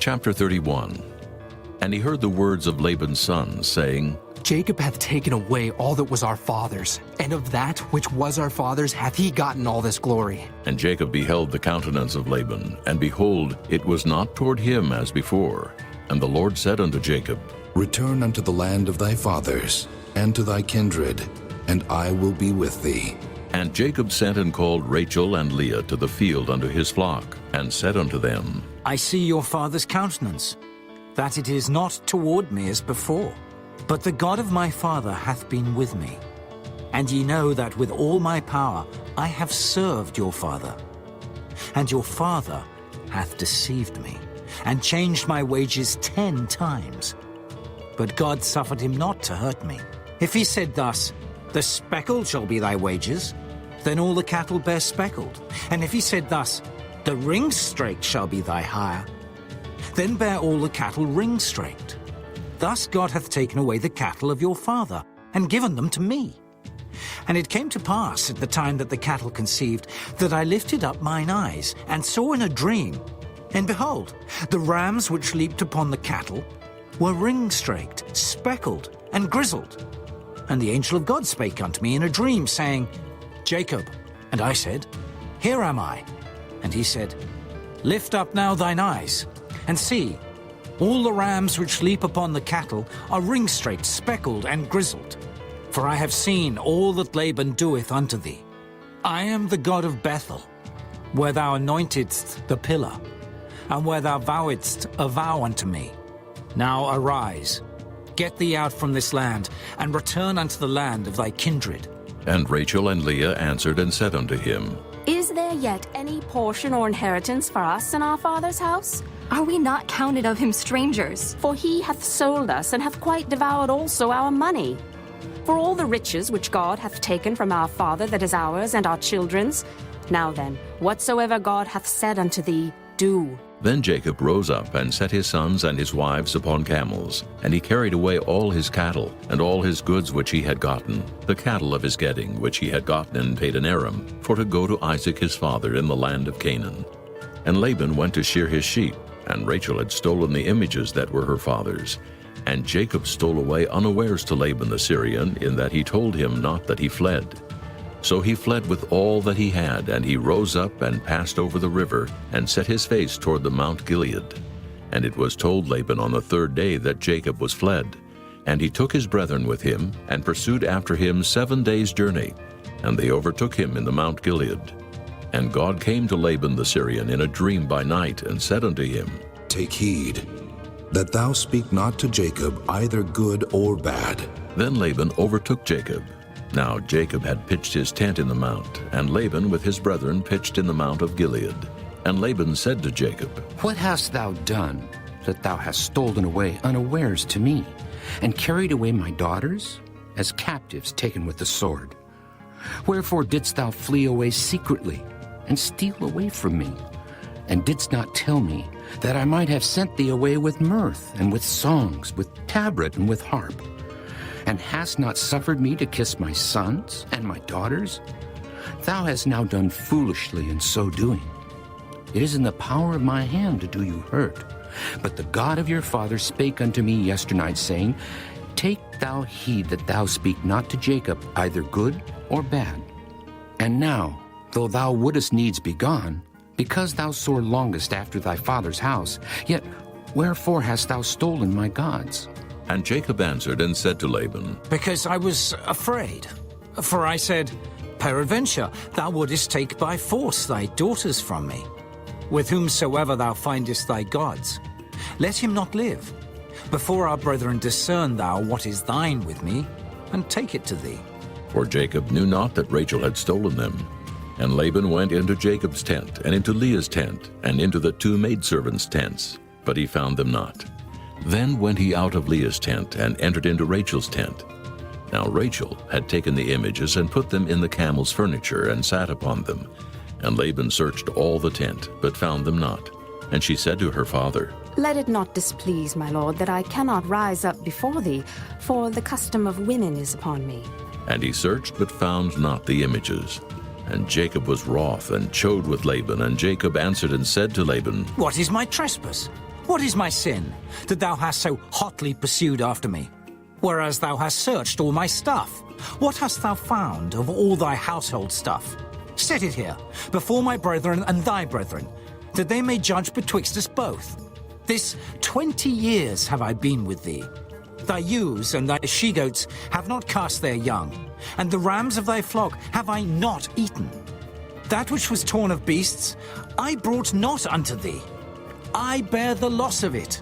Chapter 31. And he heard the words of Laban's sons, saying, Jacob hath taken away all that was our father's, and of that which was our father's hath he gotten all this glory. And Jacob beheld the countenance of Laban, and behold, it was not toward him as before. And the Lord said unto Jacob, Return unto the land of thy fathers, and to thy kindred, and I will be with thee. And Jacob sent and called Rachel and Leah to the field unto his flock, and said unto them, I see your father's countenance, that it is not toward me as before. But the God of my father hath been with me. And ye know that with all my power I have served your father. And your father hath deceived me, and changed my wages 10 times. But God suffered him not to hurt me. If he said thus, The speckled shall be thy wages, then all the cattle bear speckled. And if he said thus, The ring-straked shall be thy hire, then bear all the cattle ring-straked. Thus God hath taken away the cattle of your father, and given them to me. And it came to pass at the time that the cattle conceived, that I lifted up mine eyes, and saw in a dream, and behold, the rams which leaped upon the cattle were ring-straked, speckled, and grizzled. And the angel of God spake unto me in a dream, saying, Jacob. And I said, Here am I. And he said, Lift up now thine eyes, and see, all the rams which leap upon the cattle are ring-straked, speckled, and grizzled. For I have seen all that Laban doeth unto thee. I am the God of Bethel, where thou anointedst the pillar, and where thou vowedst a vow unto me. Now arise, get thee out from this land, and return unto the land of thy kindred. And Rachel and Leah answered and said unto him, Is there yet any portion or inheritance for us in our father's house? Are we not counted of him strangers? For he hath sold us, and hath quite devoured also our money. For all the riches which God hath taken from our father that is ours and our children's. Now then, whatsoever God hath said unto thee, do. Then Jacob rose up and set his sons and his wives upon camels, and he carried away all his cattle, and all his goods which he had gotten, the cattle of his getting which he had gotten in Padan-aram, for to go to Isaac his father in the land of Canaan. And Laban went to shear his sheep, and Rachel had stolen the images that were her father's. And Jacob stole away unawares to Laban the Syrian, in that he told him not that he fled. So he fled with all that he had, and he rose up and passed over the river, and set his face toward the Mount Gilead. And it was told Laban on the 3rd day that Jacob was fled. And he took his brethren with him, and pursued after him 7 days' journey. And they overtook him in the Mount Gilead. And God came to Laban the Syrian in a dream by night, and said unto him, Take heed, that thou speak not to Jacob either good or bad. Then Laban overtook Jacob. Now Jacob had pitched his tent in the mount, and Laban with his brethren pitched in the mount of Gilead. And Laban said to Jacob, What hast thou done, that thou hast stolen away unawares to me, and carried away my daughters, as captives taken with the sword? Wherefore didst thou flee away secretly, and steal away from me, and didst not tell me, that I might have sent thee away with mirth, and with songs, with tabret, and with harp? And hast not suffered me to kiss my sons and my daughters? Thou hast now done foolishly in so doing. It is in the power of my hand to do you hurt. But the God of your father spake unto me yesternight, saying, Take thou heed that thou speak not to Jacob either good or bad. And now, though thou wouldest needs be gone, because thou sore longest after thy father's house, yet wherefore hast thou stolen my gods? And Jacob answered and said to Laban, Because I was afraid. For I said, Peradventure thou wouldest take by force thy daughters from me. With whomsoever thou findest thy gods, let him not live. Before our brethren discern thou what is thine with me, and take it to thee. For Jacob knew not that Rachel had stolen them. And Laban went into Jacob's tent, and into Leah's tent, and into the 2 maidservants' tents, but he found them not. Then went he out of Leah's tent, and entered into Rachel's tent. Now Rachel had taken the images, and put them in the camel's furniture, and sat upon them. And Laban searched all the tent, but found them not. And she said to her father, Let it not displease, my lord, that I cannot rise up before thee, for the custom of women is upon me. And he searched, but found not the images. And Jacob was wroth, and chode with Laban. And Jacob answered and said to Laban, What is my trespass? What is my sin, that thou hast so hotly pursued after me? Whereas thou hast searched all my stuff. What hast thou found of all thy household stuff? Set it here, before my brethren and thy brethren, that they may judge betwixt us both. This 20 years have I been with thee. Thy ewes and thy she-goats have not cast their young, and the rams of thy flock have I not eaten. That which was torn of beasts I brought not unto thee. I bear the loss of it.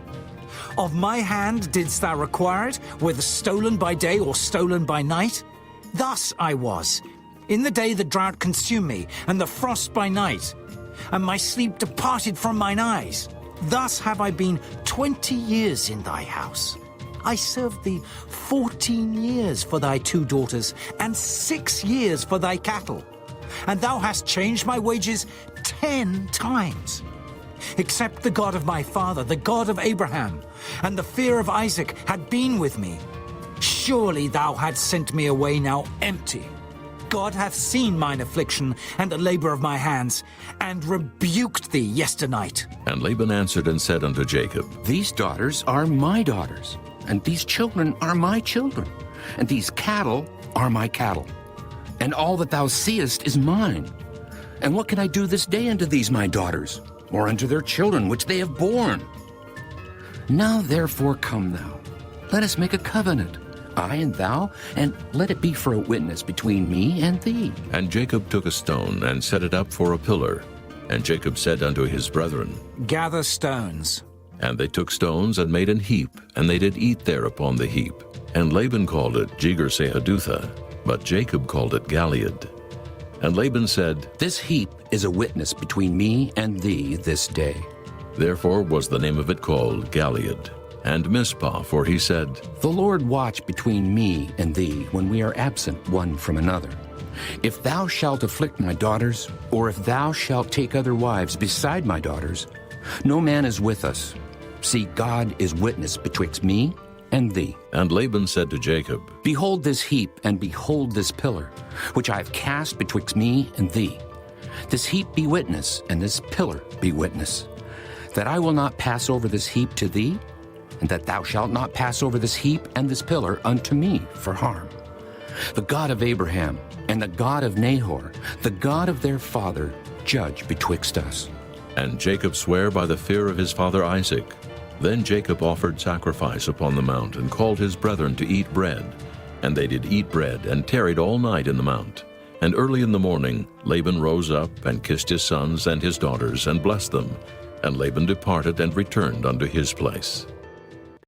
Of my hand didst thou require it, whether stolen by day or stolen by night? Thus I was. In the day the drought consumed me, and the frost by night, and my sleep departed from mine eyes. Thus have I been 20 years in thy house. I served thee 14 years for thy 2 daughters, and 6 years for thy cattle. And thou hast changed my wages 10 times. Except the God of my father, the God of Abraham, and the fear of Isaac had been with me, surely thou hadst sent me away now empty. God hath seen mine affliction and the labor of my hands, and rebuked thee yesternight. And Laban answered and said unto Jacob, These daughters are my daughters, and these children are my children, and these cattle are my cattle, and all that thou seest is mine. And what can I do this day unto these my daughters, or unto their children which they have borne? Now therefore come thou, let us make a covenant, I and thou, and let it be for a witness between me and thee. And Jacob took a stone and set it up for a pillar. And Jacob said unto his brethren, Gather stones. And they took stones and made an heap, and they did eat there upon the heap. And Laban called it Jegar-sahadutha, but Jacob called it Galeed. And Laban said, This heap is a witness between me and thee this day. Therefore was the name of it called Galeed. And Mizpah, for he said, The Lord watch between me and thee when we are absent one from another. If thou shalt afflict my daughters, or if thou shalt take other wives beside my daughters, no man is with us. See, God is witness betwixt me and thee. And Laban said to Jacob, Behold this heap, and behold this pillar, which I have cast betwixt me and thee. This heap be witness, and this pillar be witness, that I will not pass over this heap to thee, and that thou shalt not pass over this heap and this pillar unto me for harm. The God of Abraham and the God of Nahor, the God of their father, judge betwixt us. And Jacob sware by the fear of his father Isaac. Then Jacob offered sacrifice upon the mount, and called his brethren to eat bread. And they did eat bread, and tarried all night in the mount. And early in the morning Laban rose up, and kissed his sons and his daughters, and blessed them. And Laban departed and returned unto his place.